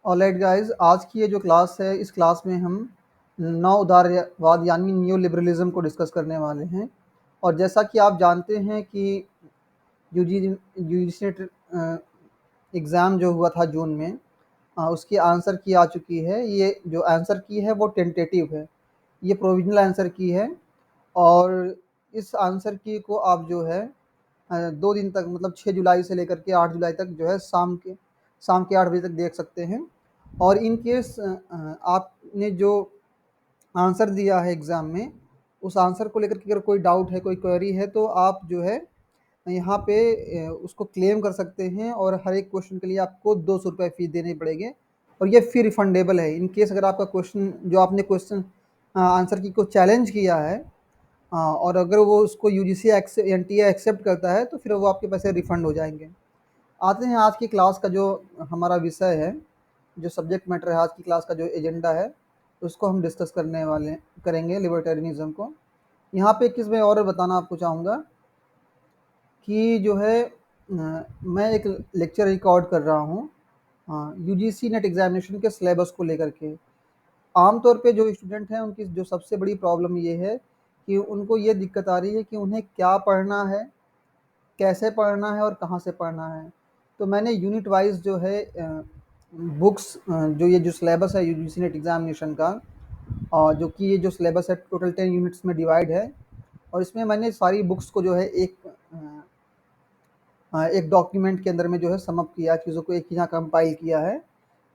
Alright guys, आज की ये जो क्लास है, इस क्लास में हम नव उदारवाद यानी न्यू लिबरलिज्म को डिस्कस करने वाले हैं। और जैसा कि आप जानते हैं कि यूजी यूजीसी एग्ज़ाम जो हुआ था जून में, उसकी आंसर की आ चुकी है। ये जो आंसर की है वो टेंटेटिव है, ये प्रोविजनल आंसर की है। और इस आंसर की को आप जो है 2 दिन तक, मतलब 6 जुलाई से लेकर के 8 जुलाई तक जो है शाम के 8 बजे तक देख सकते हैं। और इन केस आपने जो आंसर दिया है एग्ज़ाम में, उस आंसर को लेकर के अगर कोई डाउट है, कोई क्वेरी है, तो आप जो है यहाँ पे उसको क्लेम कर सकते हैं। और हर एक क्वेश्चन के लिए आपको 200 रुपये फ़ीस देने पड़ेंगे, और ये फ़ी रिफंडेबल है। इन केस अगर आपका क्वेश्चन, जो आपने क्वेश्चन आंसर की को चैलेंज किया है, और अगर वो उसको यूजीसी एनटीए एक्सेप्ट करता है, तो फिर वो आपके पैसे रिफ़ंड हो जाएंगे। आते हैं आज की क्लास का जो हमारा विषय है, जो सब्जेक्ट मैटर है, आज की क्लास का जो एजेंडा है, उसको हम डिस्कस करेंगे लिबर्टेरियनिज्म को। यहाँ पे एक चीज़ मैं और बताना आपको चाहूँगा कि जो है मैं एक लेक्चर रिकॉर्ड कर रहा हूँ यूजीसी नेट एग्जामिनेशन के सिलेबस को लेकर के। आमतौर पे जो स्टूडेंट हैं, उनकी जो सबसे बड़ी प्रॉब्लम ये है कि उनको ये दिक्कत आ रही है कि उन्हें क्या पढ़ना है, कैसे पढ़ना है और कहाँ से पढ़ना है। तो मैंने यूनिट वाइज जो है बुक्स, जो ये जो सिलेबस है यूजीसी नेट एग्जामिनेशन का, जो कि ये जो सिलेबस है टोटल 10 यूनिट्स में डिवाइड है। और इसमें मैंने सारी बुक्स को जो है एक डॉक्यूमेंट के अंदर में जो है समअप किया, चीज़ों को एक ही जगह कंपाइल किया है,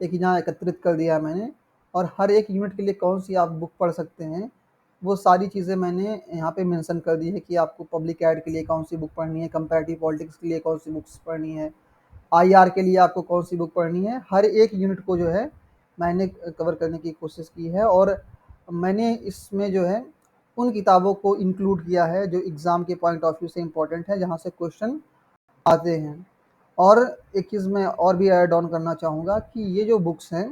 एक ही जगह एकत्रित कर दिया है मैंने। और हर एक यूनिट के लिए कौन सी आप बुक पढ़ सकते हैं, वो सारी चीज़ें मैंने यहाँ पे मेंशन कर दी है कि आपको पब्लिक एड के लिए कौन सी बुक पढ़नी है, कंपैरेटिव पॉलिटिक्स के लिए कौन सी बुक्स पढ़नी है, आईआर के लिए आपको कौन सी बुक पढ़नी है। हर एक यूनिट को जो है मैंने कवर करने की कोशिश की है। और मैंने इसमें जो है उन किताबों को इंक्लूड किया है जो एग्ज़ाम के पॉइंट ऑफ व्यू से इम्पोर्टेंट है, जहाँ से क्वेश्चन आते हैं। और एक चीज़ मैं और भी ऐड ऑन करना चाहूँगा कि ये जो बुक्स हैं,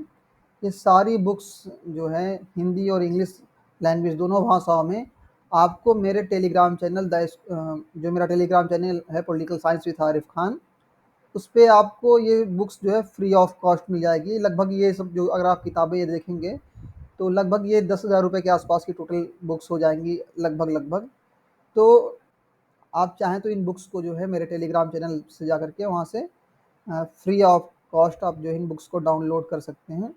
ये सारी बुक्स जो हैं हिंदी और इंग्लिश लैंग्वेज दोनों भाषाओं में आपको मेरे टेलीग्राम चैनल जो मेरा टेलीग्राम चैनल है political science with Arif Khan, उस पे आपको ये बुक्स जो है फ्री ऑफ कॉस्ट मिल जाएगी। लगभग ये सब जो अगर आप किताबें ये देखेंगे, तो लगभग ये 10,000 रुपये के आसपास की टोटल बुक्स हो जाएंगी, लगभग। तो आप चाहें तो इन बुक्स को जो है मेरे टेलीग्राम चैनल से जा करके वहाँ से फ्री ऑफ कॉस्ट आप जो है इन बुक्स को डाउनलोड कर सकते हैं।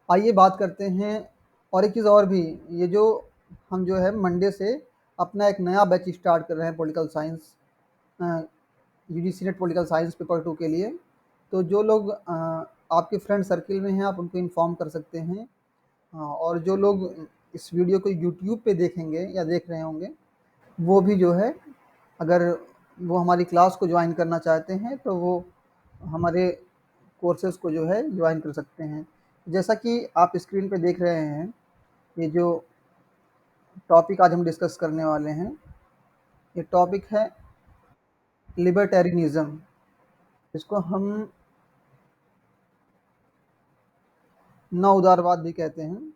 आइए बात करते हैं। और एक चीज़ और भी, ये जो हम जो है मंडे से अपना एक नया बैच स्टार्ट कर रहे हैं political science, UGC net political science paper 2 के लिए। तो जो लोग आपके फ्रेंड सर्किल में हैं, आप उनको इन्फॉर्म कर सकते हैं। और जो लोग इस वीडियो को यूट्यूब पे देखेंगे या देख रहे होंगे, वो भी जो है, अगर वो हमारी क्लास को ज्वाइन करना चाहते हैं, तो वो हमारे कोर्सेज़ को जो है ज्वाइन कर सकते हैं। जैसा कि आप स्क्रीन पे देख रहे हैं, ये जो टॉपिक आज हम डिस्कस करने वाले हैं, ये टॉपिक है लिबर्टेरियनिज़्म। इसको हम नव उदारवाद भी कहते हैं।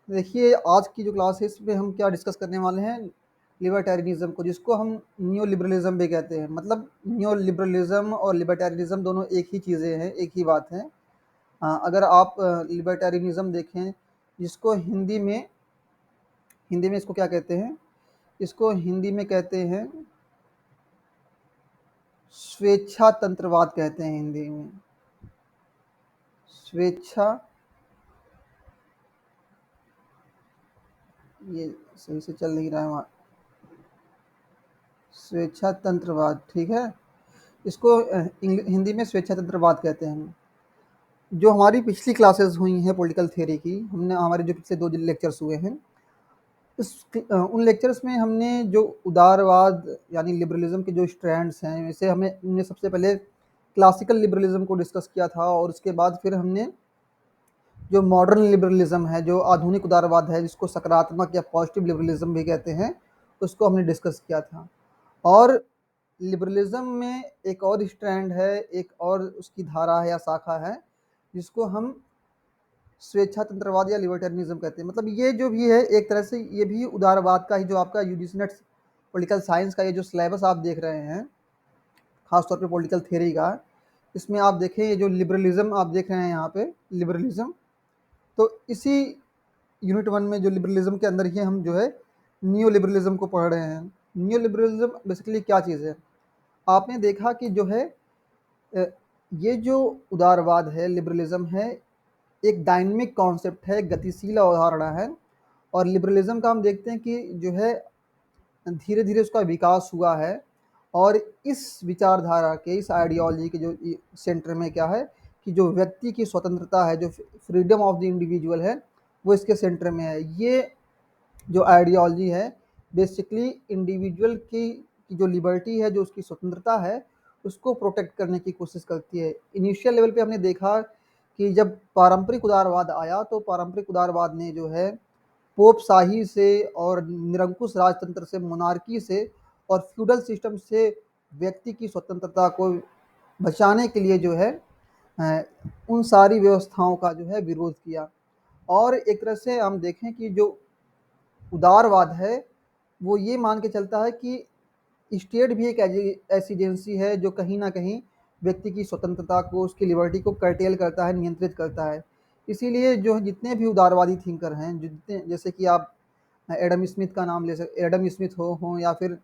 देखिए, आज की जो क्लास है, इसमें हम क्या डिस्कस करने वाले हैं, लिबर्टेरियनिज्म को, जिसको हम न्यू लिबरलिज्म भी कहते हैं। मतलब न्यू लिबरलिज्म और लिबर्टेरियनिज्म दोनों एक ही चीज़ें हैं, एक ही बात है। अगर आप लिबर्टेरियनिज्म देखें, जिसको हिंदी में इसको क्या कहते हैं, इसको हिंदी में कहते हैं स्वेच्छातंत्रवाद कहते हैं हिंदी में। स्वेच्छा, ये सही से चल नहीं रहा है वहाँ, स्वेच्छातंत्रवाद, ठीक है। इसको हिंदी में स्वेच्छातंत्रवाद कहते हैं। जो हमारी पिछली क्लासेस हुई हैं पॉलिटिकल थियरी की, हमने हमारे जो पिछले 2 लेक्चर्स हुए हैं, उन लेक्चर्स में हमने जो उदारवाद यानी लिबरलिज्म के जो स्ट्रैंड्स हैं, वैसे हमने सबसे पहले क्लासिकल लिबरलिज्म को डिस्कस किया था। और उसके बाद फिर हमने जो मॉडर्न लिबरलिज्म है, जो आधुनिक उदारवाद है, जिसको सकारात्मक या पॉजिटिव लिबरलिज्म भी कहते हैं, उसको हमने डिस्कस किया था। और लिबरलिज्म में एक और स्ट्रैंड है, एक और उसकी धारा है या शाखा है, जिसको हम स्वेच्छातंत्रवाद या लिबर्टेरियनिज्म कहते हैं। मतलब ये जो भी है एक तरह से ये भी उदारवाद का ही, जो आपका यूजीसी नेट पॉलिटिकल साइंस का ये जो सिलेबस आप देख रहे हैं, खासतौर पे पॉलिटिकल थ्योरी का, इसमें आप देखें ये जो लिबरलिज्म आप देख रहे हैं यहाँ पे, लिबरलिज्म, तो इसी यूनिट 1 में जो लिबरलिज्म के अंदर ही हम जो है नियो लिबरलिज्म को पढ़ रहे हैं। नियो लिबरलिज्म बेसिकली क्या चीज़ है? आपने देखा कि जो है अ, ये जो उदारवाद है, लिबरलिज्म है, एक डायनामिक कॉन्सेप्ट है, गतिशील अवधारणा है। और लिबरलिज्म का हम देखते हैं कि जो है धीरे धीरे उसका विकास हुआ है। और इस विचारधारा के, इस आइडियोलॉजी के जो सेंटर में क्या है कि जो व्यक्ति की स्वतंत्रता है, जो फ्रीडम ऑफ द इंडिविजुअल है, वो इसके सेंटर में है। ये जो आइडियोलॉजी है बेसिकली इंडिविजुअल की जो लिबर्टी है, जो उसकी स्वतंत्रता है, उसको प्रोटेक्ट करने की कोशिश करती है। इनिशियल लेवल पे हमने देखा कि जब पारंपरिक उदारवाद आया तो पारंपरिक उदारवाद ने जो है पोप शाही से और निरंकुश राजतंत्र से, मोनार्की से और फ्यूडल सिस्टम से व्यक्ति की स्वतंत्रता को बचाने के लिए जो है उन सारी व्यवस्थाओं का जो है विरोध किया। और एक तरह से हम देखें कि जो उदारवाद है वो ये मान के चलता है कि स्टेट भी एक ऐसी एजेंसी है जो कहीं ना कहीं व्यक्ति की स्वतंत्रता को, उसकी लिबर्टी को कर्टेल करता है, नियंत्रित करता है। इसीलिए जो जितने भी उदारवादी थिंकर हैं, जो जितने, जैसे कि आप एडम स्मिथ का नाम ले सकते, एडम स्मिथ हो या फिर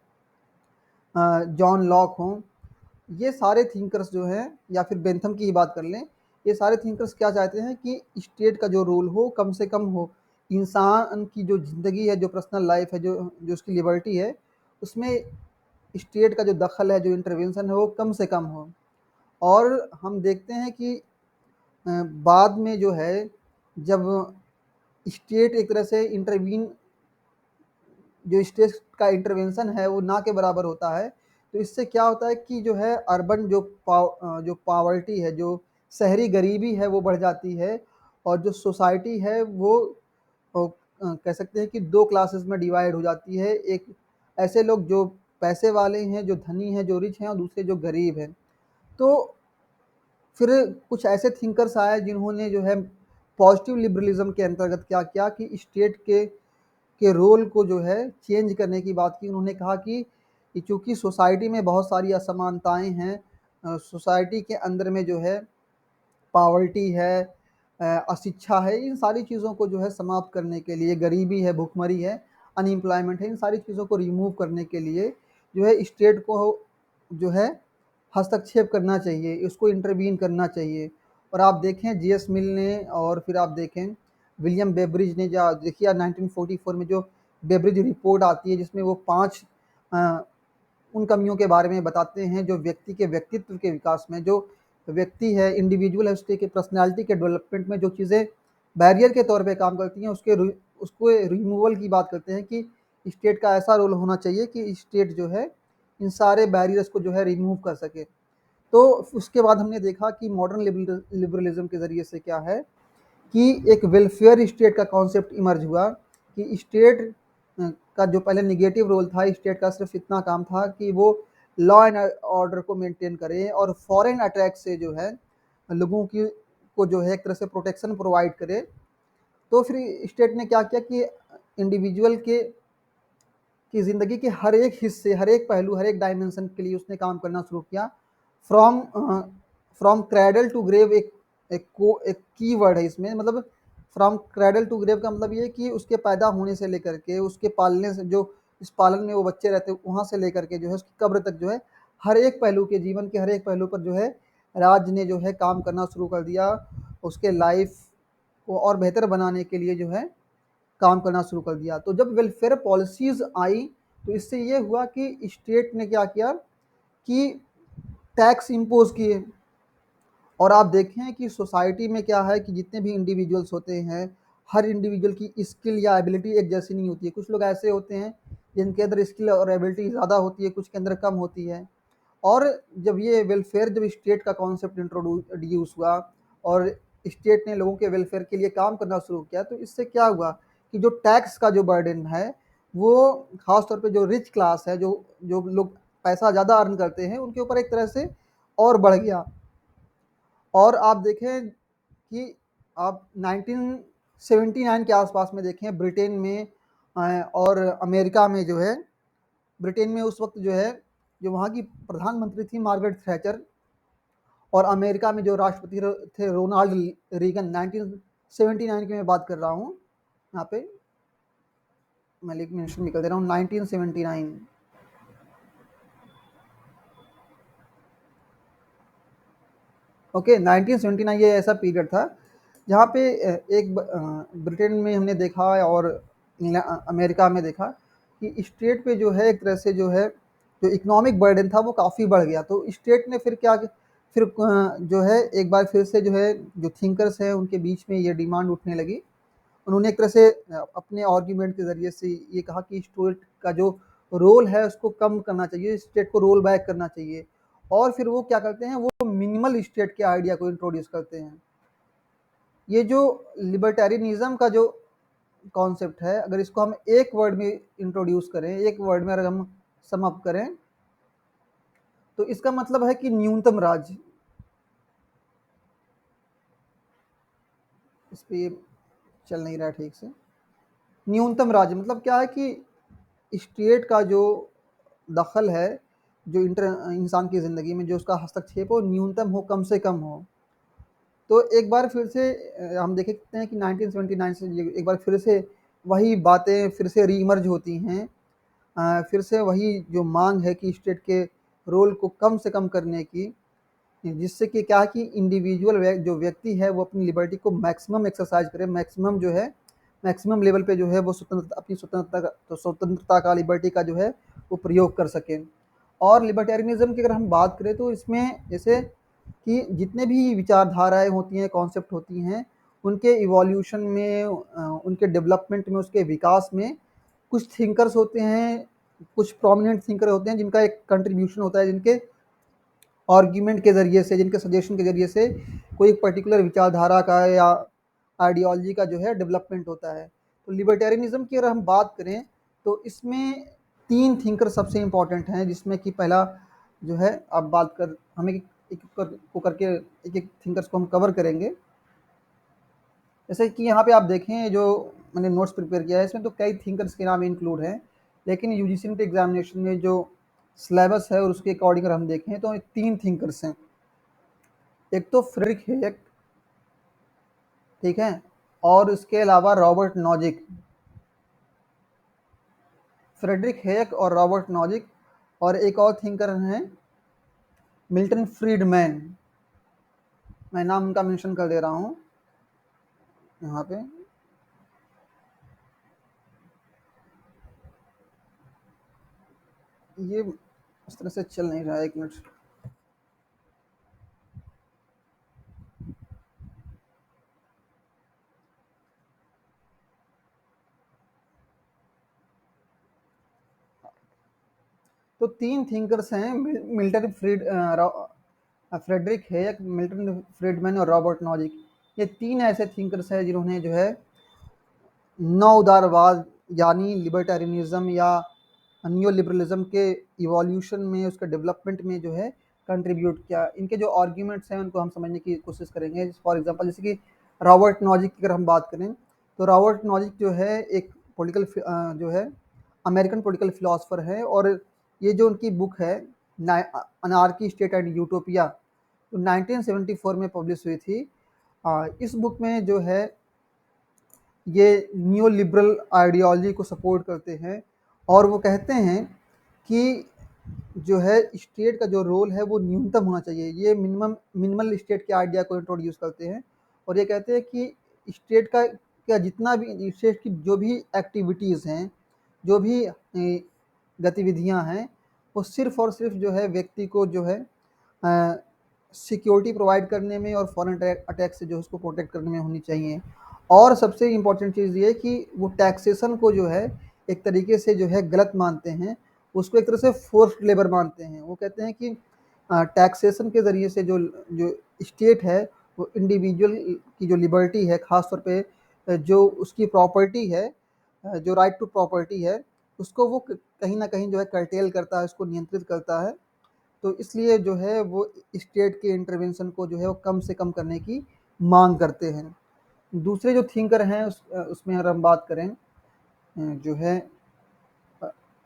जॉन लॉक हो, ये सारे थिंकर्स जो हैं, या फिर बेंथम की ही बात कर लें, ये सारे थिंकर्स क्या चाहते हैं कि स्टेट का जो रोल हो कम से कम हो, इंसान की जो ज़िंदगी है, जो पर्सनल लाइफ है, जो जो उसकी लिबर्टी है, उसमें स्टेट का जो दखल है, जो इंटरवेंशन है, वो कम से कम हो। और हम देखते हैं कि बाद में जो है जब स्टेट एक तरह से इंटरवीन, जो स्टेट का इंटरवेंशन है वो ना के बराबर होता है, तो इससे क्या होता है कि जो है अर्बन जो पावर्टी है, जो शहरी गरीबी है वो बढ़ जाती है। और जो सोसाइटी है वो कह सकते हैं कि दो क्लासेस में डिवाइड हो जाती है। एक ऐसे लोग जो पैसे वाले हैं, जो धनी हैं, जो रिच हैं, और दूसरे जो गरीब हैं। तो फिर कुछ ऐसे थिंकर्स आए जिन्होंने जो है पॉजिटिव लिबरलिज्म के अंतर्गत क्या किया कि स्टेट के रोल को जो है चेंज करने की बात की। उन्होंने कहा कि चूँकि सोसाइटी में बहुत सारी असमानताएं हैं, सोसाइटी के अंदर में जो है पावर्टी है, अशिक्षा है, इन सारी चीज़ों को जो है समाप्त करने के लिए, गरीबी है, भुखमरी है, अनएम्प्लॉयमेंट है, इन सारी चीज़ों को रिमूव करने के लिए जो है स्टेट को जो है हस्तक्षेप करना चाहिए, इसको इंटरवीन करना चाहिए। और आप देखें जीएस मिल ने, और फिर आप देखें विलियम बेब्रिज ने, जो देखिए 1944 में जो बेब्रिज रिपोर्ट आती है जिसमें वो 5 उन कमियों के बारे में बताते हैं जो व्यक्ति के व्यक्तित्व के विकास में, जो व्यक्ति है, इंडिविजुअल है, उसके पर्सनैलिटी के डेवलपमेंट में जो चीज़ें बैरियर के तौर पे काम करती हैं, उसको रिमूवल की बात करते हैं कि स्टेट का ऐसा रोल होना चाहिए कि स्टेट जो है इन सारे बैरियर्स को जो है रिमूव कर सके। तो उसके बाद हमने देखा कि मॉडर्न लिबरलिज्म के ज़रिए से क्या है कि एक वेलफेयर स्टेट का कॉन्सेप्ट इमर्ज हुआ कि स्टेट का जो पहले निगेटिव रोल था, स्टेट का सिर्फ इतना काम था कि वो लॉ एंड ऑर्डर को मेंटेन करे और फॉरेन अटैक से जो है लोगों की को जो है एक तरह से प्रोटेक्शन प्रोवाइड करे। तो फिर स्टेट ने क्या किया कि इंडिविजुअल की ज़िंदगी के हर एक हिस्से, हर एक पहलू, हर एक डायमेंशन के लिए उसने काम करना शुरू किया। From from cradle to grave एक की वर्ड है इसमें, मतलब फ्रॉम क्रैडल टू ग्रेव का मतलब ये है कि उसके पैदा होने से लेकर के उसके पालने से, जो इस पालन में वो बच्चे रहते हैं वहाँ से लेकर के जो है उसकी कब्र तक जो है हर एक पहलू के, जीवन के हर एक पहलू पर जो है राज्य ने जो है काम करना शुरू कर दिया, उसके लाइफ को और बेहतर बनाने के लिए जो है काम करना शुरू कर दिया। तो जब वेलफेयर पॉलिसीज़ आई तो इससे ये हुआ कि स्टेट ने क्या किया कि टैक्स इम्पोज़ किए। और आप देखें कि सोसाइटी में क्या है कि जितने भी इंडिविजुअल्स होते हैं, हर इंडिविजुअल की स्किल या एबिलिटी एक जैसी नहीं होती है। कुछ लोग ऐसे होते हैं जिनके अंदर स्किल और एबिलिटी ज़्यादा होती है, कुछ के अंदर कम होती है। और जब ये वेलफेयर, जब स्टेट का कॉन्सेप्ट इंट्रोड्यूस हुआ और स्टेट ने लोगों के वेलफेयर के लिए काम करना शुरू किया, तो इससे क्या हुआ कि जो टैक्स का जो बर्डन है वो ख़ास तौर पे जो रिच क्लास है, जो जो लोग पैसा ज़्यादा अर्न करते हैं, उनके ऊपर एक तरह से और बढ़ गया। और आप देखें कि आप 1979 के आसपास में देखें ब्रिटेन में और अमेरिका में जो है, ब्रिटेन में उस वक्त जो है, जो वहाँ की प्रधानमंत्री थी मार्गरेट थैचर, और अमेरिका में जो राष्ट्रपति थे रोनाल्ड रीगन, 1979 की मैं बात कर रहा हूँ। यहाँ पे मैं लिख मेंशन निकल दे रहा हूँ, 1979। ओके, 1979 ये ऐसा पीरियड था जहाँ पे ब्रिटेन में हमने देखा है और अमेरिका में देखा कि स्टेट पे जो है एक तरह से जो है जो इकोनॉमिक बर्डन था वो काफ़ी बढ़ गया। तो स्टेट ने फिर जो है एक बार फिर से जो है जो थिंकर्स हैं उनके बीच में ये डिमांड उठने लगी। उन्होंने एक तरह से अपने आर्ग्यूमेंट के ज़रिए से ये कहा कि स्टेट का जो रोल है उसको कम करना चाहिए, स्टेट को रोल बैक करना चाहिए। और फिर वो क्या करते हैं, वो मिनिमल स्टेट के आइडिया को इंट्रोड्यूस करते हैं। ये जो लिबर्टेरियनिज्म का जो कॉन्सेप्ट है, अगर इसको हम एक वर्ड में इंट्रोड्यूस करें, एक वर्ड में अगर हम सम अप करें, तो इसका मतलब है कि न्यूनतम राज्य। इस पे ये चल नहीं रहा ठीक से। न्यूनतम राज्य मतलब क्या है कि स्टेट का जो दखल है, जो इंसान की ज़िंदगी में जो उसका हस्तक्षेप हो, न्यूनतम हो, कम से कम हो। तो एक बार फिर से हम देखते हैं कि 1979 से एक बार फिर से वही बातें फिर से रीइमर्ज होती हैं। फिर से वही जो मांग है कि स्टेट के रोल को कम से कम करने की, जिससे कि क्या है कि इंडिविजुअल जो व्यक्ति है वो अपनी लिबर्टी को मैक्सिमम एक्सरसाइज करे, मैक्सिमम जो है मैक्सिमम लेवल पे जो है वो अपनी स्वतंत्रता का, लिबर्टी का जो है वो प्रयोग कर सकें। और लिबर्टेरियनिज्म की अगर हम बात करें तो इसमें जैसे कि जितने भी विचारधाराएं होती हैं, कॉन्सेप्ट होती हैं, उनके इवोल्यूशन में, उनके डेवलपमेंट में, उसके विकास में कुछ थिंकर्स होते हैं, कुछ प्रोमिनेंट थिंकर होते हैं जिनका एक कंट्रीब्यूशन होता है, जिनके आर्ग्यूमेंट के ज़रिए से, जिनके सजेशन के ज़रिए से कोई एक पर्टिकुलर विचारधारा का या आइडियोलॉजी का जो है डेवलपमेंट होता है। तो लिबर्टेरियनिज्म की अगर हम बात करें तो इसमें तीन थिंकर सबसे इम्पॉर्टेंट हैं, जिसमें कि पहला जो है, आप बात कर हम एक को करके एक एक थिंकर्स को हम कवर करेंगे। जैसे कि यहाँ पे आप देखें जो मैंने नोट्स प्रिपेयर किया है, इसमें तो कई थिंकर्स के नाम इंक्लूड हैं, लेकिन यूजीसी नेट एग्जामिनेशन में जो सिलेबस है और उसके अकॉर्डिंग अगर हम देखें तो तीन थिंकर्स हैं। एक तो फ्रेडरिक हेयक, ठीक है, और इसके अलावा रॉबर्ट नॉजिक। फ्रेडरिक हेयक और रॉबर्ट नॉजिक, और एक और थिंकर हैं मिल्टन फ्रीडमैन। मैं नाम उनका मेंशन कर दे रहा हूँ यहाँ पे। ये इस तरह से चल नहीं रहा है, एक मिनट। तो तीन थिंकर्स हैं, मिल्टन फ्रेडरिक हेयक, मिल्टन फ्रीडमैन और रॉबर्ट नॉजिक। ये तीन ऐसे थिंकर्स हैं जिन्होंने जो है नौ उदारवाद यानी लिबर्टेरियनिज्म या नियो लिबरलिज्म के इवोल्यूशन में, उसके डेवलपमेंट में जो है कंट्रीब्यूट किया। इनके जो आर्ग्यूमेंट्स हैं उनको हम समझने की कोशिश करेंगे। फॉर एग्जांपल जैसे कि रॉबर्ट नॉजिक की अगर हम बात करें तो रॉबर्ट नॉजिक जो है एक पॉलिटिकल जो है अमेरिकन पॉलिटिकल फिलोसफर है, और ये जो उनकी बुक है अनार्की स्टेट एंड यूटोपिया, तो 1974 में पब्लिश हुई थी। इस बुक में जो है ये न्यू लिबरल आइडियोलॉजी को सपोर्ट करते हैं, और वो कहते हैं कि जो है स्टेट का जो रोल है वो न्यूनतम होना चाहिए। ये मिनिमल स्टेट के आइडिया को इंट्रोड्यूस करते हैं, और ये कहते हैं कि स्टेट का जितना भी स्टेट की जो भी एक्टिविटीज़ हैं, जो भी गतिविधियां हैं, वो सिर्फ और सिर्फ जो है व्यक्ति को जो है सिक्योरिटी प्रोवाइड करने में और फॉरेन अटैक से जो है उसको प्रोटेक्ट करने में होनी चाहिए। और सबसे इम्पोर्टेंट चीज़ ये है कि वो टैक्सेशन को जो है एक तरीके से जो है गलत मानते हैं, उसको एक तरह से फोर्स्ड लेबर मानते हैं। वो कहते हैं कि टैक्सेशन के ज़रिए से जो जो स्टेट है वो इंडिविजुअल की जो लिबर्टी है, ख़ास तौर पे जो उसकी प्रॉपर्टी है, जो राइट टू प्रॉपर्टी है, उसको वो कहीं ना कहीं जो है कर्टेल करता है, उसको नियंत्रित करता है। तो इसलिए जो है वो स्टेट के इंटरवेंशन को जो है वो कम से कम करने की मांग करते हैं। दूसरे जो थिंकर हैं उसमें अगर हम बात करें, जो है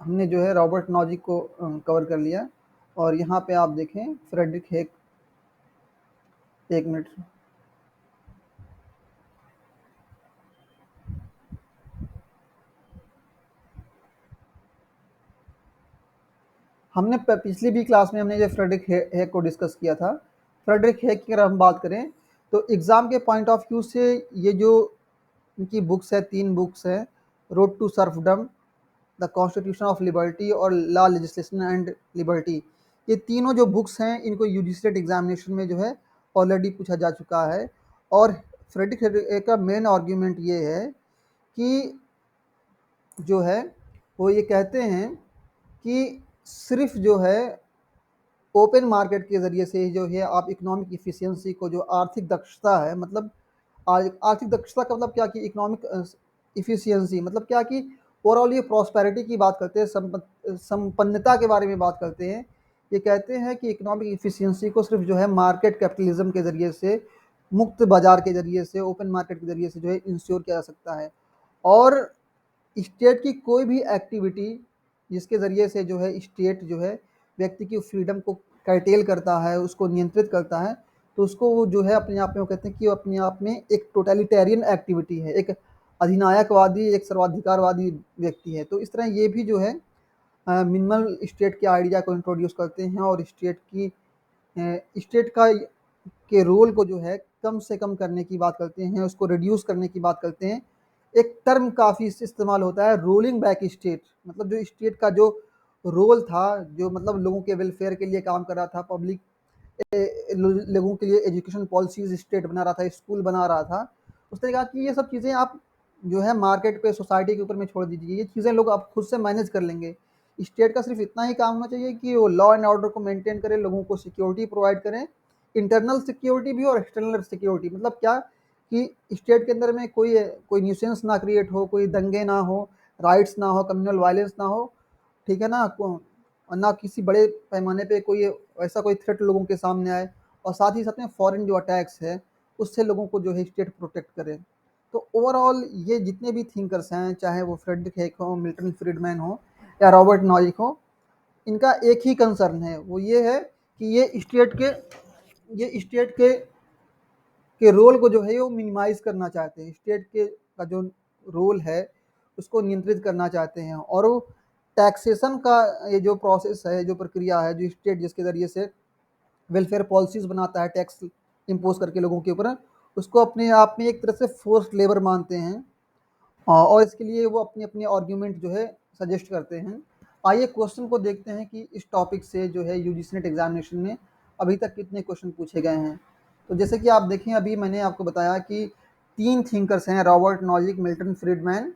हमने जो है रॉबर्ट नॉजिक को कवर कर लिया। और यहाँ पे आप देखें फ्रेडरिक हेक, एक मिनट, हमने पिछली भी क्लास में हमने जो फ्रेडरिक हेक को डिस्कस किया था। फ्रेडरिक हेक की अगर हम बात करें तो एग्ज़ाम के पॉइंट ऑफ व्यू से ये जो इनकी बुक्स है, 3 बुक्स हैं, road to serfdom, the constitution of liberty और लॉ लेजिस्लेशन एंड लिबर्टी, ये तीनों जो बुक्स हैं इनको यूजीसी एग्जामिनेशन में जो है ऑलरेडी पूछा जा चुका है। और फ्रेडरिक हेक का मेन आर्ग्यूमेंट ये है कि जो है वो ये कहते हैं कि सिर्फ जो है ओपन मार्केट के ज़रिए से जो है आप इकोनॉमिक इफ़िशियंसी को, जो आर्थिक दक्षता है, मतलब आर्थिक दक्षता का मतलब क्या कि इकोनॉमिक इफ़िशियंसी मतलब क्या कि ओवरऑल ये प्रॉस्पेरिटी की बात करते हैं, संपन्नता के बारे में बात करते हैं। ये कहते हैं कि इकोनॉमिक इफ़िशियंसी को सिर्फ जो है मार्केट कैपिटलिज्म के ज़रिए से, मुक्त बाज़ार के ज़रिए से, ओपन मार्केट के ज़रिए से जो है इंश्योर किया जा सकता है। और स्टेट की कोई भी एक्टिविटी जिसके ज़रिए से जो है स्टेट जो है व्यक्ति की फ्रीडम को कर्टेल करता है, उसको नियंत्रित करता है, तो उसको वो जो है अपने आप में वो कहते हैं कि वो अपने आप में एक टोटलिटेरियन एक्टिविटी है, एक अधिनायकवादी, एक सर्वाधिकारवादी व्यक्ति है। तो इस तरह ये भी जो है मिनिमल स्टेट के आइडिया को इंट्रोड्यूस करते हैं और स्टेट का के रोल को जो है कम से कम करने की बात करते हैं, उसको रिड्यूस करने की बात करते हैं। एक टर्म काफ़ी इस्तेमाल होता है, रोलिंग बैक स्टेट, मतलब जो स्टेट का जो रोल था, जो मतलब लोगों के वेलफेयर के लिए काम कर रहा था, पब्लिक लोगों के लिए एजुकेशन पॉलिसीज स्टेट बना रहा था, स्कूल बना रहा था, उसने कहा कि ये सब चीज़ें आप जो है मार्केट पे, सोसाइटी के ऊपर में छोड़ दीजिए, ये चीज़ें लोग आप खुद से मैनेज कर लेंगे। स्टेट का सिर्फ इतना ही काम होना चाहिए कि वो लॉ एंड ऑर्डर को मेंटेन करे, लोगों को सिक्योरिटी प्रोवाइड करें, इंटरनल सिक्योरिटी भी और एक्सटर्नल सिक्योरिटी। मतलब क्या कि स्टेट के अंदर में कोई कोई न्यूसेंस ना क्रिएट हो, कोई दंगे ना हो, राइट्स ना हो, कम्युनल वायलेंस ना हो, ठीक है ना, और ना किसी बड़े पैमाने पे कोई ऐसा कोई थ्रेट लोगों के सामने आए, और साथ ही साथ में फॉरेन जो अटैक्स है उससे लोगों को जो है स्टेट प्रोटेक्ट करे। तो ओवरऑल ये जितने भी थिंकर्स हैं, चाहे वो फ्रेडरिक हेक हो, मिल्टन फ्रीडमैन हो या रॉबर्ट नॉजिक हो, इनका एक ही कंसर्न है, वो ये है कि ये स्टेट के रोल को जो है वो मिनिमाइज करना चाहते हैं, स्टेट के का जो रोल है उसको नियंत्रित करना चाहते हैं। और वो टैक्सेशन का ये जो प्रोसेस है, जो प्रक्रिया है, जो स्टेट जिसके ज़रिए से वेलफेयर पॉलिसीज़ बनाता है टैक्स इम्पोज करके लोगों के ऊपर, उसको अपने आप में एक तरह से फोर्स्ड लेबर मानते हैं। और इसके लिए वो अपने अपने आर्ग्यूमेंट जो है सजेस्ट करते हैं। आइए क्वेश्चन को देखते हैं कि इस टॉपिक से जो है यूजीसी नेट एग्जामिनेशन में अभी तक कितने क्वेश्चन पूछे गए हैं। तो जैसे कि आप देखें, अभी मैंने आपको बताया कि 3 थिंकर्स हैं, रॉबर्ट नॉजिक, मिल्टन फ्रीडमैन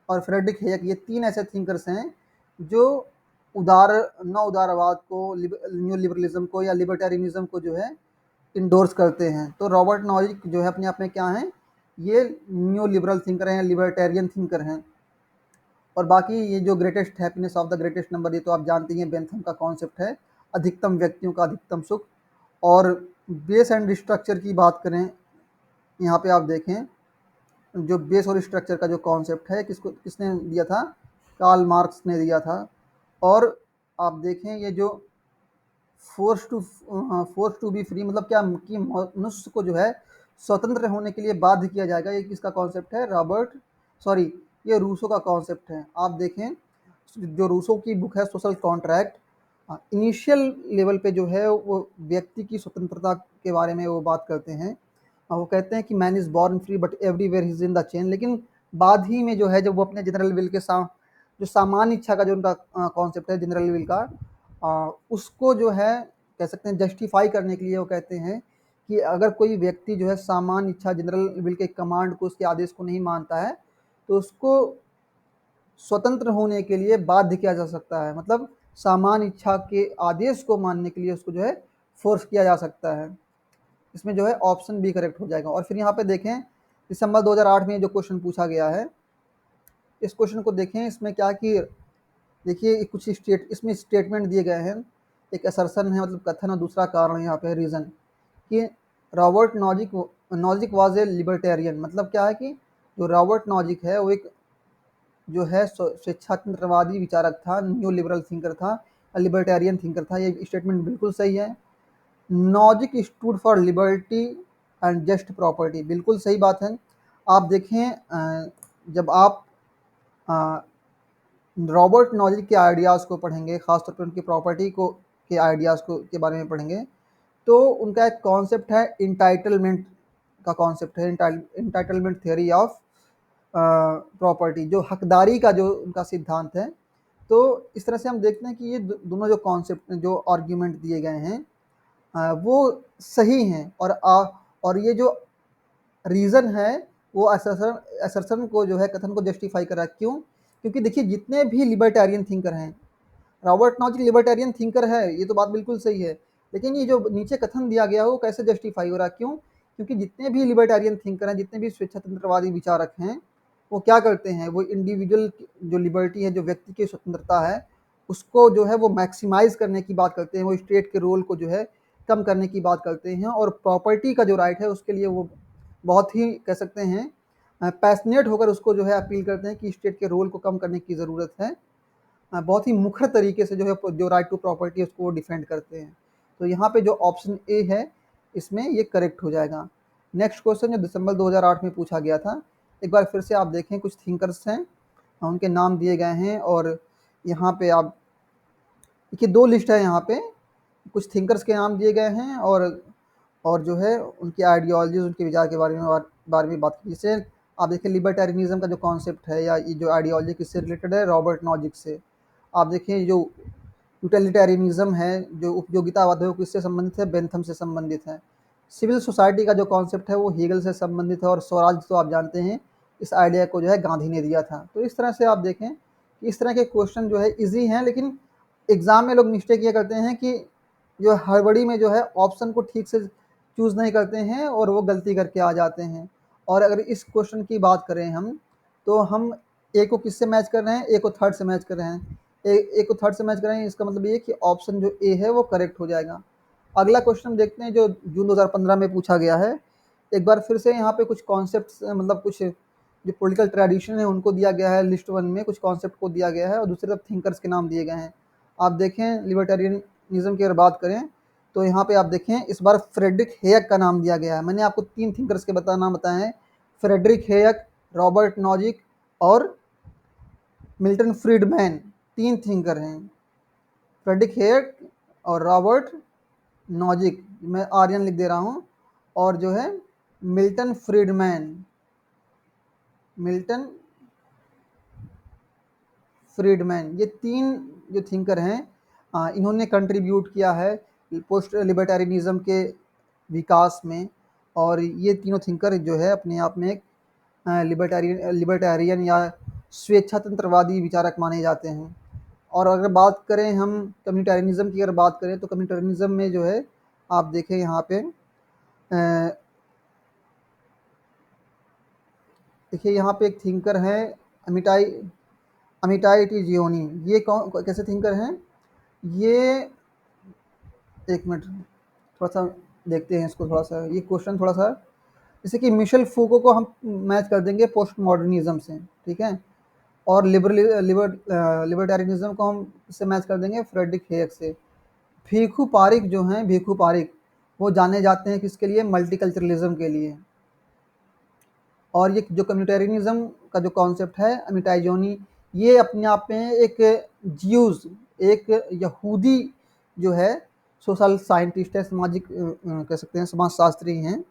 और फ्रेडरिक हेक। ये 3 ऐसे थिंकर्स हैं जो उदार नव उदारवाद को, न्यू लिबरलिज्म को या लिबर्टेरियनिज्म को जो है इंडोर्स करते हैं। तो रॉबर्ट नॉजिक जो है अपने आप में क्या हैं, ये न्यू लिबरल थिंकर हैं, लिबर्टेरियन थिंकर हैं। और बाकी ये जो greatest happiness of the greatest number, ये तो आप जानते हैं बेंथम का कॉन्सेप्ट है, अधिकतम व्यक्तियों का अधिकतम सुख। और बेस एंड स्ट्रक्चर की बात करें, यहाँ पे आप देखें जो बेस और स्ट्रक्चर का जो कॉन्सेप्ट है किसने दिया था, कार्ल मार्क्स ने दिया था। और आप देखें ये जो फोर्स टू बी फ्री मतलब क्या कि मनुष्य को जो है स्वतंत्र होने के लिए बाध्य किया जाएगा, ये किसका कॉन्सेप्ट है, ये रूसो का कॉन्सेप्ट है। आप देखें जो रूसो की बुक है सोशल कॉन्ट्रैक्ट, इनिशियल लेवल पे जो है वो व्यक्ति की स्वतंत्रता के बारे में वो बात करते हैं। वो कहते हैं कि man is born free but everywhere he is in the chain. लेकिन बाद ही में जो है जब वो अपने जनरल विल के जो सामान्य इच्छा का जो उनका कॉन्सेप्ट है जनरल विल का, उसको जो है कह सकते हैं जस्टिफाई करने के लिए वो कहते हैं कि अगर कोई व्यक्ति जो है सामान्य इच्छा जनरल विल के कमांड को, उसके आदेश को नहीं मानता है, तो उसको स्वतंत्र होने के लिए बाध्य किया जा सकता है। मतलब सामान्य इच्छा के आदेश को मानने के लिए उसको जो है फोर्स किया जा सकता है। इसमें जो है ऑप्शन बी करेक्ट हो जाएगा। और फिर यहाँ पे देखें दिसंबर 2008 में जो क्वेश्चन पूछा गया है, इस क्वेश्चन को देखें, इसमें क्या कि देखिए कुछ इसमें स्टेटमेंट दिए गए हैं, एक असर्शन है मतलब कथन, और दूसरा कारण यहाँ पे रीज़न कि Robert Nozick Nozick was a libertarian, मतलब क्या है कि जो रॉबर्ट नॉजिक है वो एक जो है स्वेच्छातंत्रवादी विचारक था, न्यू लिबरल थिंकर था, लिबर्टेरियन थिंकर था। ये स्टेटमेंट बिल्कुल सही है। Nozick stood for liberty and just property, बिल्कुल सही बात है। आप देखें जब आप रॉबर्ट नॉजिक के आइडियाज़ को पढ़ेंगे, खासतौर पर उनकी प्रॉपर्टी को के आइडियाज़ को के बारे में पढ़ेंगे, तो उनका एक कॉन्सेप्ट है इंटाइटलमेंट का कॉन्सेप्ट है, इंटाइटलमेंट थ्योरी ऑफ प्रॉपर्टी, जो हकदारी का जो उनका सिद्धांत है। तो इस तरह से हम देखते हैं कि ये दोनों जो कॉन्सेप्ट जो आर्ग्यूमेंट दिए गए हैं वो सही हैं, और ये जो रीज़न है वो असर्शन को जो है कथन को जस्टिफाई कर रहा है। क्यों? क्योंकि देखिए जितने भी लिबर्टेरियन थिंकर हैं, रॉबर्ट नॉजिक लिबर्टेरियन थिंकर है, ये तो बात बिल्कुल सही है। लेकिन ये जो नीचे कथन दिया गया है वो कैसे जस्टिफाई हो रहा है? क्यों? क्योंकि जितने भी लिबर्टेरियन थिंकर हैं, जितने भी स्वेच्छातंत्रवादी विचारक हैं, वो क्या करते हैं, वो इंडिविजुअल जो लिबर्टी है, जो व्यक्ति की स्वतंत्रता है, उसको जो है वो मैक्सिमाइज़ करने की बात करते हैं, वो स्टेट के रोल को जो है कम करने की बात करते हैं, और प्रॉपर्टी का जो राइट है उसके लिए वो बहुत ही कह सकते हैं पैशनेट होकर उसको जो है अपील करते हैं कि स्टेट के रोल को कम करने की ज़रूरत है। बहुत ही मुखर तरीके से जो है जो राइट टू प्रॉपर्टी है उसको वो डिफेंड करते हैं। तो यहाँ पे जो ऑप्शन ए है इसमें ये करेक्ट हो जाएगा। नेक्स्ट क्वेश्चन जो दिसंबर 2008 में पूछा गया था, एक बार फिर से आप देखें, कुछ थिंकर्स हैं, उनके नाम दिए गए हैं, और यहाँ पे आप देखिए 2 लिस्ट है यहाँ पे, कुछ थिंकर्स के नाम दिए गए हैं, और जो है उनकी आइडियोलॉजीज़, उनके विचार के बारे में बात की। जैसे आप देखिए लिबर्टेरियनिज़्म का जो कॉन्सेप्ट है या ये जो आइडियोलॉजी किससे रिलेटेड है, रॉबर्ट नॉजिक से। आप देखिए जो यूटिलिटेरियनिज़्म है, जो उपयोगितावाद है, वो किससे संबंधित है, बेंथम से संबंधित है। सिविल सोसाइटी का जो कॉन्सेप्ट है वो हेगल से संबंधित है, और स्वराज तो आप जानते हैं इस आइडिया को जो है गांधी ने दिया था। तो इस तरह से आप देखें कि इस तरह के क्वेश्चन जो है ईजी हैं, लेकिन एग्ज़ाम में लोग मिस्टेक ये करते हैं कि जो हड़बड़ी में जो है ऑप्शन को ठीक से चूज़ नहीं करते हैं और वो गलती करके आ जाते हैं। और अगर इस क्वेश्चन की बात करें हम, तो हम ए को किससे मैच कर रहे हैं, ए को थर्ड से मैच कर रहे हैं। ए को थर्ड से मैच कर रहे हैं, इसका मतलब ये कि ऑप्शन जो ए है वो करेक्ट हो जाएगा। अगला क्वेश्चन देखते हैं जो जून 2015 में पूछा गया है। एक बार फिर से यहाँ पे कुछ कॉन्सेप्ट्स, मतलब कुछ जो पॉलिटिकल ट्रेडिशन है उनको दिया गया है, लिस्ट वन में कुछ कॉन्सेप्ट को दिया गया है और दूसरी तरफ थिंकर्स के नाम दिए गए हैं। आप देखें लिबर्टेरियनिज्म की अगर बात करें तो यहाँ पे आप देखें इस बार फ्रेडरिक हेयक का नाम दिया गया है। मैंने आपको 3 थिंकर्स के नाम बताए हैं, फ्रेडरिक हेयक, रॉबर्ट नॉजिक और मिल्टन फ्रीडमैन। 3 थिंकर हैं, फ्रेडरिक हेयक और रॉबर्ट नॉजिक, मैं आर्यन लिख दे रहा हूँ, और जो है मिल्टन फ्रीडमैन, मिल्टन फ्रीडमैन। ये 3 जो थिंकर हैं इन्होंने कंट्रीब्यूट किया है पोस्ट लिबर्टेरियनिज्म के विकास में, और ये तीनों थिंकर जो है अपने आप में एक लिबर्टेरियन या स्वेच्छातंत्रवादी विचारक माने जाते हैं। और अगर बात करें हम कम्युनिटेरियनिज्म की, अगर बात करें तो कम्युनिटेरियनिज्म में जो है आप देखें यहाँ पे देखिए यहाँ पे एक थिंकर है अमिटाई अमिटाई टी जियोनी। ये कौन कैसे थिंकर हैं ये, एक मिनट थोड़ा सा देखते हैं इसको, थोड़ा सा ये क्वेश्चन थोड़ा सा, जैसे कि मिशेल फूको को हम मैच कर देंगे पोस्ट मॉडर्निज्म से, ठीक है, और लिबर्टेरियनिज्म को हम इससे मैच कर देंगे फ्रेडरिक हेयक से। भीखू पारिक जो हैं, भीखू पारिक, वो जाने जाते हैं किसके लिए, मल्टीकल्चरलिज्म के लिए। और ये जो कम्युनिटेरियनिज्म का जो कॉन्सेप्ट है अमिटाई जोनी, ये अपने आप में एक ज्यूज, एक यहूदी जो है सोशल साइंटिस्ट है, सामाजिक कह सकते हैं समाजशास्त्री हैं,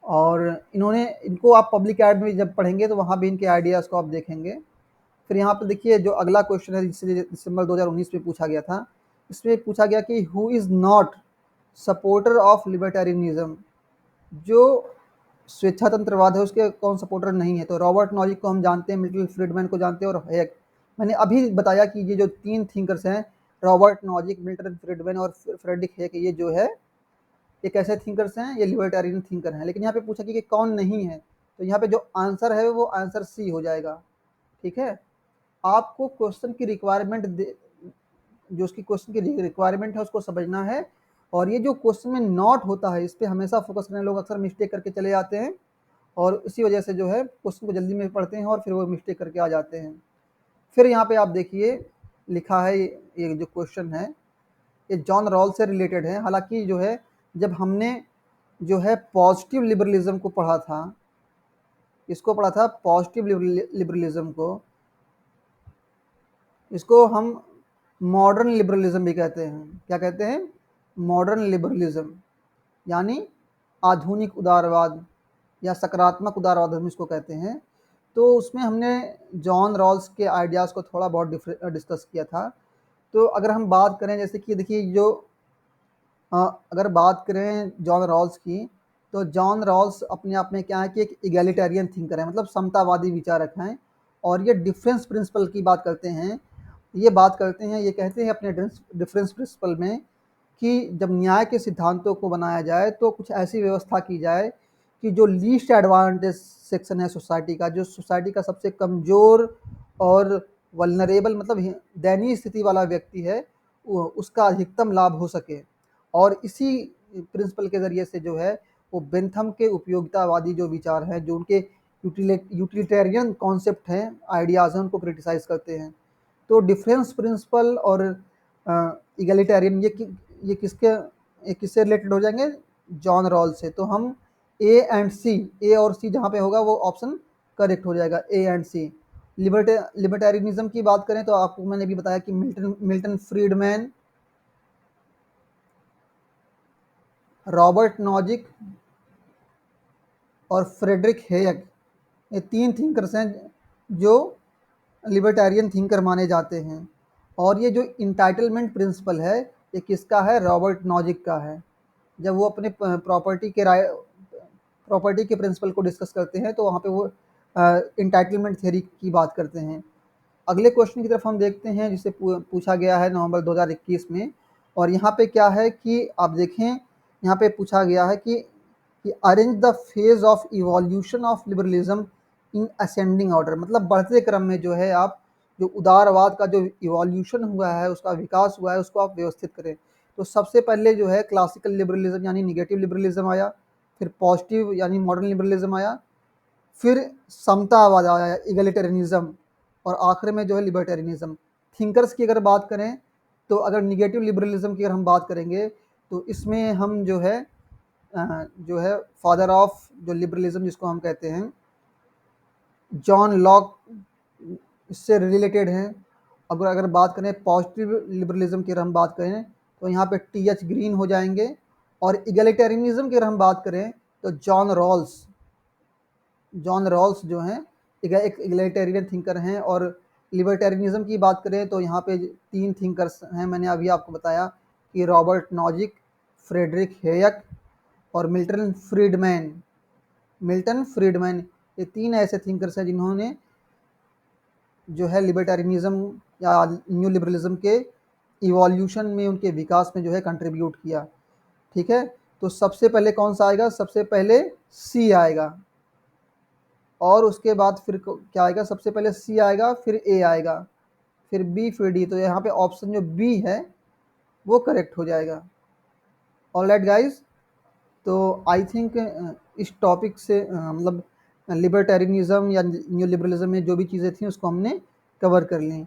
और इनको आप पब्लिक एड में जब पढ़ेंगे तो वहाँ भी इनके आइडियाज़ को आप देखेंगे। फिर यहाँ पे देखिए जो अगला क्वेश्चन है जिससे दिसंबर 2019 में पूछा गया था, इसमें पूछा गया कि who is not supporter of libertarianism, जो स्वेच्छातंत्रवाद है उसके कौन सपोर्टर नहीं है। तो रॉबर्ट नॉजिक को हम जानते हैं, मिल्टन फ्रीडमैन को जानते हैं, और हेयक। मैंने अभी बताया कि ये जो 3 थिंकर्स हैं, रॉबर्ट नॉजिक, मिल्टन फ्रीडमैन और फ्रेडरिक हेयक, ये जो है ये कैसे थिंकर्स हैं, ये लिबर्टेरियन थिंकर हैं। लेकिन यहाँ पे पूछा कि कौन नहीं है, तो यहाँ पे जो आंसर है वो आंसर सी हो जाएगा, ठीक है। आपको क्वेश्चन की रिक्वायरमेंट जो उसकी क्वेश्चन की रिक्वायरमेंट है उसको समझना है, और ये जो क्वेश्चन में नॉट होता है इस पे हमेशा फोकस करने लोग अक्सर मिस्टेक करके चले जाते हैं, और इसी वजह से जो है क्वेश्चन को जल्दी में पढ़ते हैं और फिर वो मिस्टेक करके आ जाते हैं। फिर यहाँ पे आप देखिए लिखा है, ये जो क्वेश्चन है ये जॉन रॉल से रिलेटेड है। हालांकि जो है जब हमने जो है पॉजिटिव लिबरलिज्म को पढ़ा था, इसको पढ़ा था पॉजिटिव लिबरलिज्म को, इसको हम मॉडर्न लिबरलिज्म भी कहते हैं। क्या कहते हैं? मॉडर्न लिबरलिज्म, यानी आधुनिक उदारवाद या सकारात्मक उदारवाद हम इसको कहते हैं। तो उसमें हमने जॉन रॉल्स के आइडियाज़ को थोड़ा बहुत डिस्कस किया था। तो अगर हम बात करें जैसे कि देखिए जो अगर बात करें जॉन रॉल्स की, तो जॉन रॉल्स अपने आप में क्या है कि एक इगैलिटेरियन थिंकर है, मतलब समतावादी विचारक हैं। और ये डिफरेंस प्रिंसिपल की बात करते हैं, ये कहते हैं अपने डिफरेंस प्रिंसिपल में कि जब न्याय के सिद्धांतों को बनाया जाए तो कुछ ऐसी व्यवस्था की जाए कि जो लीस्ट एडवांटेज सेक्शन है सोसाइटी का, जो सोसाइटी का सबसे कमज़ोर और वल्नरेबल मतलब दयनीय स्थिति वाला व्यक्ति है, उसका अधिकतम लाभ हो सके। और इसी प्रिंसिपल के ज़रिए से जो है वो बेंथम के उपयोगितावादी जो विचार हैं, जो उनके यूटिलिटेरियन कॉन्सेप्ट हैं, आइडियाज़ हैं, उनको क्रिटिसाइज़ करते हैं। तो डिफरेंस प्रिंसिपल और इगैलिटेरियन ये किससे रिलेटेड हो जाएंगे? जॉन रॉल से। तो हम ए और सी जहाँ पे होगा वो ऑप्शन करेक्ट हो जाएगा, ए एंड सी। लिबर्टेरियनिज्म की बात करें तो आपको मैंने भी बताया कि मिल्टन फ्रीडमैन, रॉबर्ट नॉजिक और फ्रेडरिक हेयक, ये तीन थिंकर्स हैं जो लिबर्टेरियन थिंकर माने जाते हैं। और ये जो इंटाइटलमेंट प्रिंसिपल है ये किसका है? रॉबर्ट नॉजिक का है। जब वो अपने प्रॉपर्टी के प्रिंसिपल को डिस्कस करते हैं तो वहाँ पे वो इंटाइटलमेंट थ्योरी की बात करते हैं। अगले क्वेश्चन की तरफ हम देखते हैं जिसे पूछा गया है नवंबर 2021 में। और यहाँ पे क्या है कि आप देखें, यहाँ पे पूछा गया है कि arrange the phase of evolution of liberalism in ascending order, मतलब बढ़ते क्रम में जो है आप जो उदारवाद का जो इवोल्यूशन हुआ है, उसका विकास हुआ है, उसको आप व्यवस्थित करें। तो सबसे पहले जो है क्लासिकल लिबरलिज्म यानी निगेटिव लिबरलिज्म आया, फिर पॉजिटिव यानी मॉडर्न लिबरलिज्म आया, फिर समतावाद आया इगलिटेरियनिज्म, और आखिर में जो है लिबर्टेरियनिज्म। थिंकर्स की अगर बात करें तो अगर निगेटिव लिबरलिज्म की अगर हम बात करेंगे तो इसमें हम जो है फादर ऑफ जो लिबरलिज्म जिसको हम कहते हैं जॉन लॉक, इससे रिलेटेड हैं। अगर अगर बात करें पॉजिटिव लिबरलिज्म की अगर हम बात करें तो यहाँ पे टी.एच. ग्रीन हो जाएंगे। और इगलिटेरियनिज्म की अगर हम बात करें तो जॉन रॉल्स जो हैं एक इगलिटेरियन थिंकर हैं। और लिबर्टेरियनिज्म की बात करें तो यहाँ पे तीन थिंकर्स हैं, मैंने अभी आपको बताया कि रॉबर्ट नॉजिक, फ्रेडरिक हेयक और मिल्टन फ्रीडमैन, ये तीन ऐसे थिंकर्स हैं जिन्होंने जो है लिबर्टेरियनिज्म या न्यू लिबरलिज्म के इवोल्यूशन में, उनके विकास में जो है कंट्रीब्यूट किया। ठीक है, तो सबसे पहले कौन सा आएगा? सबसे पहले सी आएगा, और उसके बाद फिर क्या आएगा? सबसे पहले सी आएगा, फिर ए आएगा, फिर बी, फिर डी। तो यहाँ पे ऑप्शन जो बी है वो करेक्ट हो जाएगा। ऑलराइट गाइस, तो आई थिंक इस टॉपिक से मतलब लिबर्टेरियनिज्म या न्यू लिबरलिज्म में जो भी चीज़ें थी उसको हमने कवर कर ली।